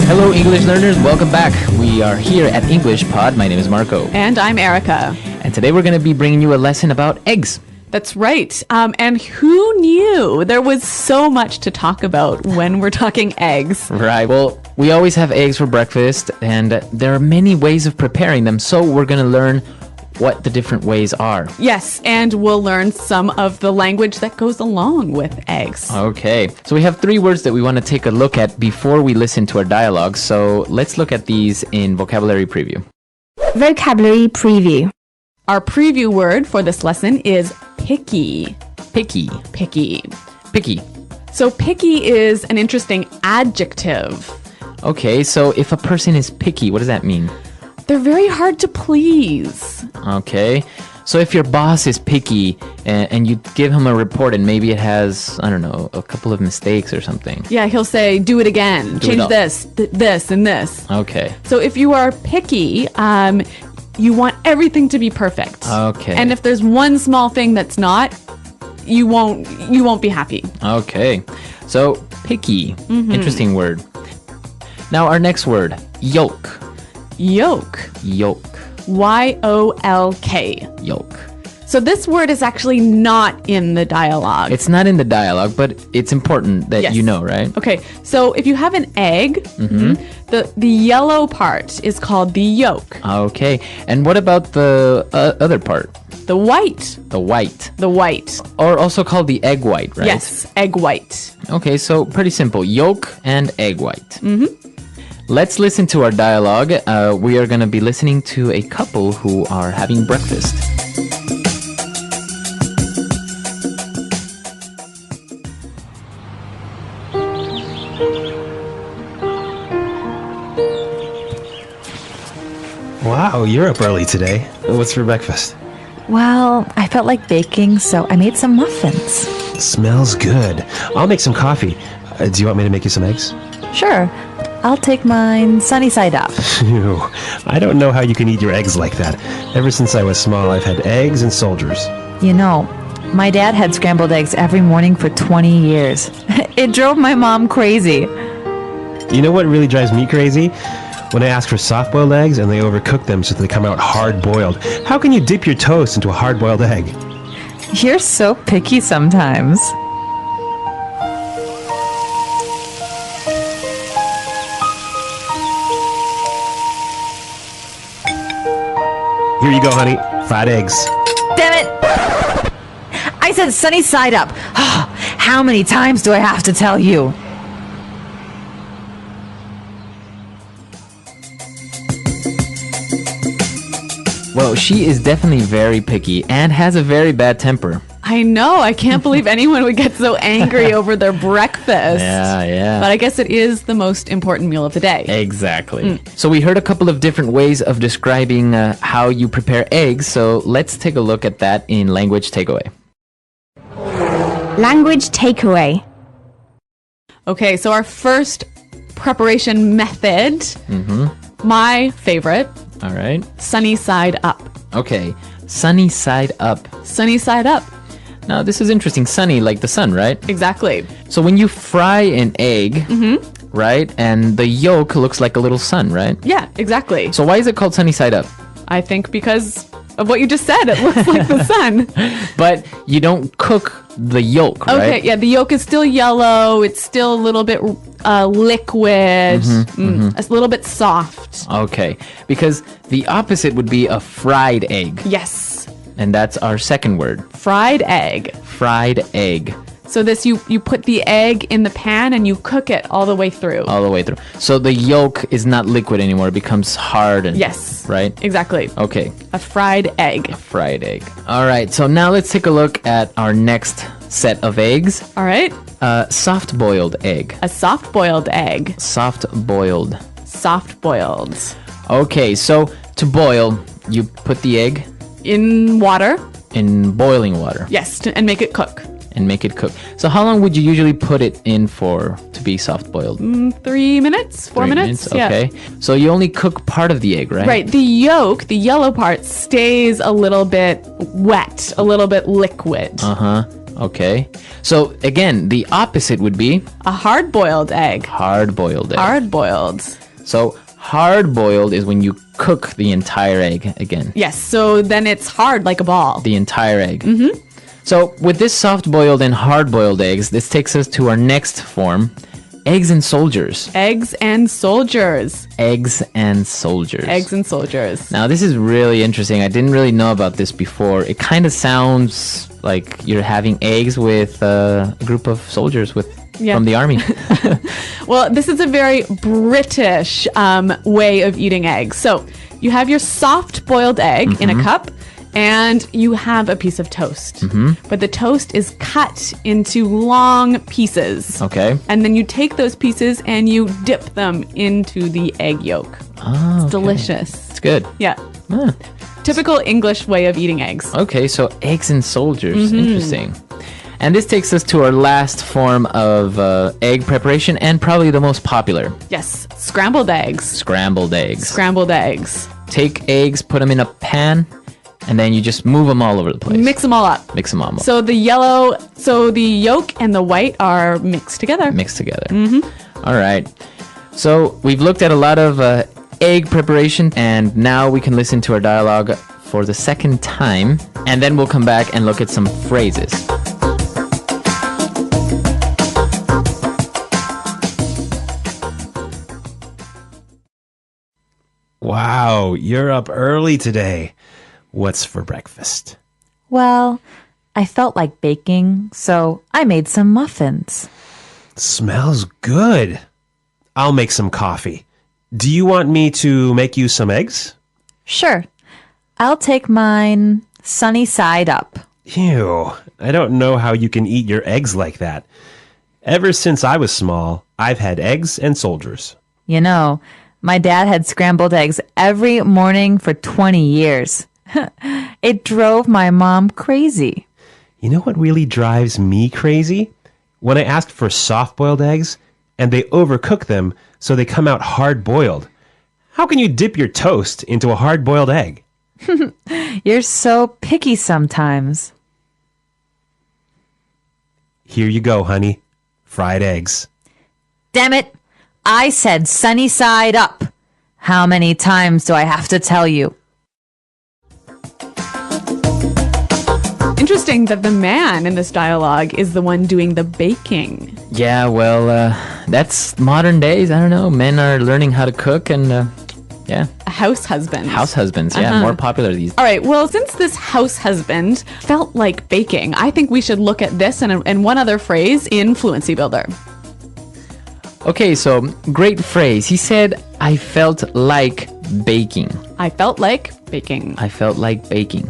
Hello, English learners. Welcome back. We are here at English Pod. My name is Marco. And I'm Erica. And today we're going to be bringing you a lesson about eggs. That's right. And who knew there was so much to talk about when we're talking eggs? Right. Well, we always have eggs for breakfast, and there are many ways of preparing them. So we're going to learn what the different ways are. Yes, and we'll learn some of the language that goes along with eggs. Okay. So we have 3 words that we want to take a look at before we listen to our dialogue. So let's look at these in vocabulary preview. Vocabulary preview. Our preview word for this lesson is picky. Picky. Picky. Picky. So picky is an interesting adjective. Okay, so if a person is picky, what does that mean? They're very hard to please. Okay. So if your boss is picky and you give him a report and maybe it has, I don't know, a couple of mistakes or something. Yeah, he'll say, do it again. Change this, this, and this. Okay. So if you are picky, you want everything to be perfect. Okay. And if there's one small thing that's not, you won't be happy. Okay. So picky. Interesting word. Now our next word, yolk. Yolk. Yolk. Y-O-L-K. Yolk. So this word is actually not in the dialogue. It's not in the dialogue, but it's important that Yes. you know, right? Okay, so if you have an egg, the yellow part is called the yolk. Okay. And what about the other part? The white. The white. The white. Or also called the egg white, right? Yes, egg white. Okay, so pretty simple. Yolk and egg white. Let's listen to our dialogue. We are going to be listening to a couple who are having breakfast. Wow, you're up early today. What's for breakfast? Well, I felt like baking, so I made some muffins. Smells good. I'll make some coffee. Do you want me to make you some eggs? Sure, I'll take mine sunny side up. Phew, I don't know how you can eat your eggs like that. Ever since I was small, I've had eggs and soldiers. You know, my dad had scrambled eggs every morning for 20 years. It drove my mom crazy. You know what really drives me crazy? When I ask for soft-boiled eggs and they overcook them so they come out hard-boiled. How can you dip your toast into a hard-boiled egg? You're so picky sometimes. Here you go, honey. Fried eggs. Damn it! I said sunny side up. How many times do I have to tell you? Well, she is definitely very picky and has a very bad temper. I know. I can't believe anyone would get so angry over their breakfast. Yeah. But I guess it is the most important meal of the day. Exactly. So we heard a couple of different ways of describing how you prepare eggs. So let's take a look at that in language takeaway. Language takeaway. Okay, so our first preparation method, my favorite, All right. sunny side up. Okay. Sunny side up. Sunny side up. Now, this is interesting. Sunny, like the sun, right? Exactly. So when you fry an egg, right, and the yolk looks like a little sun, right? Yeah, exactly. So why is it called sunny side up? I think because of what you just said. It looks like the sun. But you don't cook the yolk, right? Okay, yeah, the yolk is still yellow. It's still a little bit liquid, a little bit soft. Okay, because the opposite would be a fried egg. Yes, And that's our second word, fried egg. fried egg, So this, you put the egg in the pan and you cook it all the way through. all the way through. So the yolk is not liquid anymore. It becomes hard. And, Yes. Right? Exactly. Okay, A fried egg. fried egg. All right, so now let's take a look at our next set of eggs. All right. Soft-boiled egg. A soft-boiled egg. Soft-boiled. Soft-boiled. Okay, so to boil, you put the egg In water. in boiling water Yes, and make it cook. and make it cook. So how long would you usually put it in for to be soft-boiled? 3 minutes? 4 3 minutes? Yeah. Okay. So you only cook part of the egg, right? Right. The yolk, the yellow part, stays a little bit wet, a little bit liquid. Uh-huh. Okay. So again, the opposite would be A hard-boiled egg. hard-boiled egg. Hard-boiled. So hard-boiled is when you cook the entire egg again. Yes, so then it's hard like a ball. The entire egg. Mm-hmm. So with this soft-boiled and hard-boiled eggs, this takes us to our next form, eggs and soldiers. Eggs and soldiers. Eggs and soldiers. Eggs and soldiers. Now this is really interesting. I didn't really know about this before. It kind of sounds like you're having eggs with a group of soldiers from the army. Well, this is a very British way of eating eggs. So you have your soft boiled egg in a cup, and you have a piece of toast. But the toast is cut into long pieces. Okay. And then you take those pieces and you dip them into the egg yolk. Oh, It's delicious. It's good. Yeah. Ah. Typical English way of eating eggs. Okay, so eggs and soldiers. Interesting. And this takes us to our last form of egg preparation and probably the most popular. Yes. Scrambled eggs. Scrambled eggs. Scrambled eggs. Take eggs, put them in a pan, and then you just move them all over the place. Mix them all up. Mix them all up. So the yolk and the white are mixed together. Mixed together. All right. So we've looked at a lot of egg preparation, and now we can listen to our dialogue for the second time, and then we'll come back and look at some phrases. Wow, you're up early today. What's for breakfast? Well, I felt like baking, so I made some muffins. Smells good. I'll make some coffee. Do you want me to make you some eggs? Sure. I'll take mine sunny side up. Ew, I don't know how you can eat your eggs like that. Ever since I was small, I've had eggs and soldiers. You know, my dad had scrambled eggs every morning for 20 years. It drove my mom crazy. You know what really drives me crazy? When I ask for soft-boiled eggs, and they overcook them so they come out hard-boiled. How can you dip your toast into a hard-boiled egg? You're so picky sometimes. Here you go, honey. Fried eggs. Damn it! I said sunny side up. How many times do I have to tell you? Interesting that the man in this dialogue is the one doing the baking. Yeah, well, that's modern days. I don't know. Men are learning how to cook, and yeah. House husband. House husbands, yeah, more popular these days. All right, well, since this house husband felt like baking, I think we should look at this and one other phrase in Fluency Builder. Okay, so great phrase. He said, I felt like baking. I felt like baking. I felt like baking.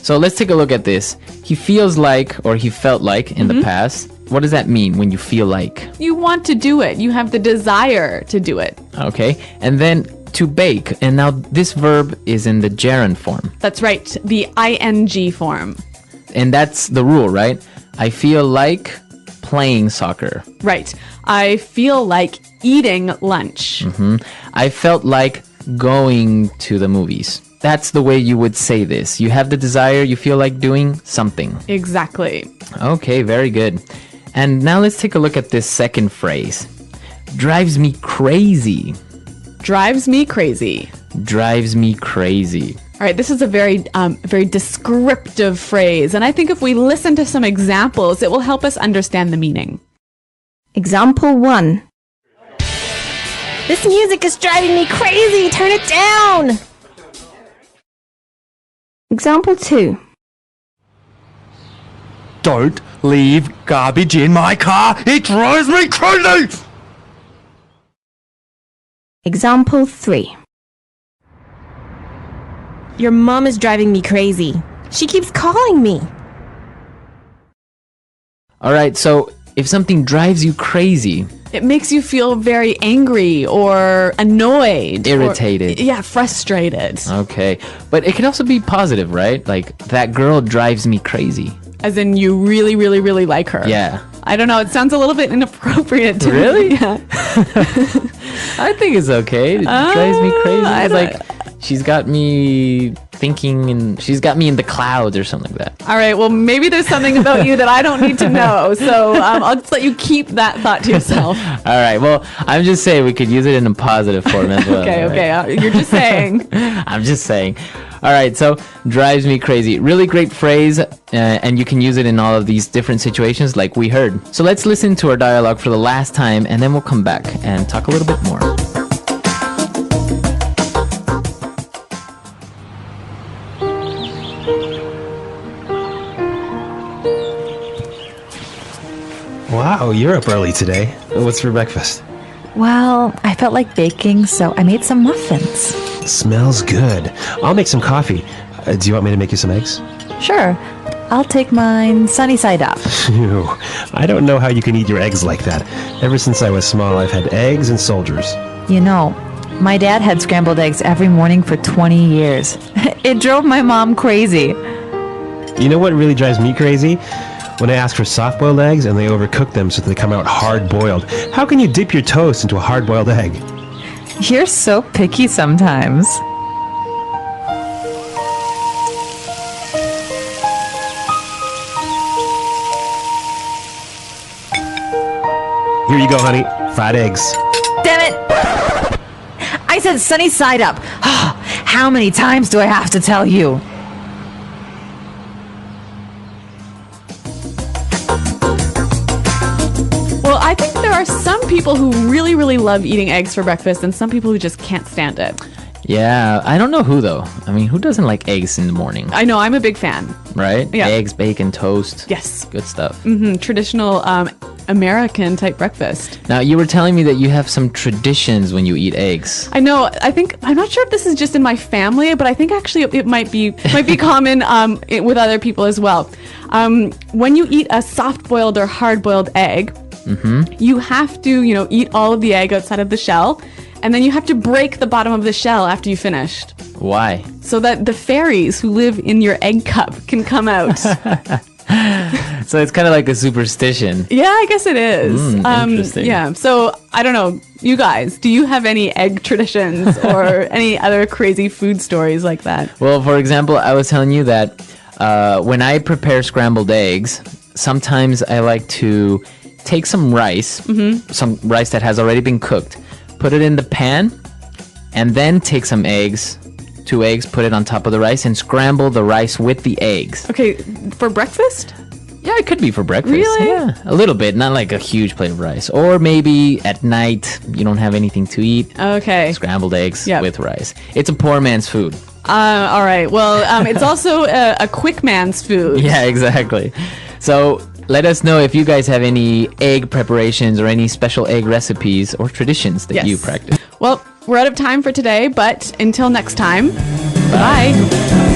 So let's take a look at this. He feels like, or he felt like in the past. What does that mean when you feel like? You want to do it. You have the desire to do it. Okay, and then to bake. And now this verb is in the gerund form. That's right, the ing form. And that's the rule, right? I feel like playing soccer. Right. I feel like eating lunch. I felt like going to the movies. That's the way you would say this. You have the desire, you feel like doing something. Exactly. Okay, very good. And now let's take a look at this second phrase. Drives me crazy. Drives me crazy. Drives me crazy. All right, this is a very descriptive phrase, and I think if we listen to some examples, it will help us understand the meaning. Example 1. This music is driving me crazy. Turn it down. Example 2. Don't leave garbage in my car. It drives me crazy. Example 3. Your mom is driving me crazy. She keeps calling me. All right, so if something drives you crazy, It makes you feel very angry or annoyed. Irritated. Or, frustrated. okay. But it can also be positive, right? Like, that girl drives me crazy. As in you really, really, really like her. Yeah. I don't know. It sounds a little bit inappropriate to Really? me. Yeah. I think it's okay. It drives me crazy. I It's don't- like, she's got me thinking, and she's got me in the clouds or something like that. All right. Well, maybe there's something about you that I don't need to know. So I'll just let you keep that thought to yourself. All right. Well, I'm just saying we could use it in a positive form as well. Okay. All Okay. right? You're just saying. I'm just saying. All right. So drives me crazy. Really great phrase. And you can use it in all of these different situations like we heard. So let's listen to our dialogue for the last time, and then we'll come back and talk a little bit more. Wow, you're up early today. What's for breakfast? Well, I felt like baking, so I made some muffins. Smells good. I'll make some coffee. Do you want me to make you some eggs? Sure, I'll take mine sunny side up. Phew, I don't know how you can eat your eggs like that. Ever since I was small, I've had eggs and soldiers. You know, my dad had scrambled eggs every morning for 20 years. It drove my mom crazy. You know what really drives me crazy? When I ask for soft-boiled eggs and they overcook them so that they come out hard-boiled. How can you dip your toast into a hard-boiled egg? You're so picky sometimes. Here you go, honey. Fried eggs. Damn it! I said sunny side up. How many times do I have to tell you? Well, I think there are some people who really, really love eating eggs for breakfast, and some people who just can't stand it. Yeah, I don't know who though. I mean, who doesn't like eggs in the morning, I know, I'm a big fan. right? Yeah. Eggs, bacon, toast. Yes. Good stuff. Traditional American type breakfast. Now, you were telling me that you have some traditions when you eat eggs. I know. I'm not sure if this is just in my family, but I think actually it might be common with other people as well. When you eat a soft-boiled or hard-boiled egg, you have to, eat all of the egg outside of the shell, and then you have to break the bottom of the shell after you finished, Why? so that the fairies who live in your egg cup can come out. So it's kind of like a superstition. Yeah, I guess it is. Interesting. Yeah. So I don't know. You guys, do you have any egg traditions or any other crazy food stories like that? Well, for example, I was telling you that when I prepare scrambled eggs, sometimes I like to take some rice, some rice that has already been cooked, put it in the pan, and then take some eggs, 2 eggs, put it on top of the rice, and scramble the rice with the eggs. Okay, for breakfast? Yeah, it could be for breakfast. Really? Yeah, a little bit, not like a huge plate of rice. Or maybe at night, you don't have anything to eat. Okay. Scrambled eggs Yep. with rice. It's a poor man's food. All right. Well, it's also a quick man's food. Yeah, exactly. So let us know if you guys have any egg preparations or any special egg recipes or traditions that you Yes. practice. Well, we're out of time for today, but until next time, bye.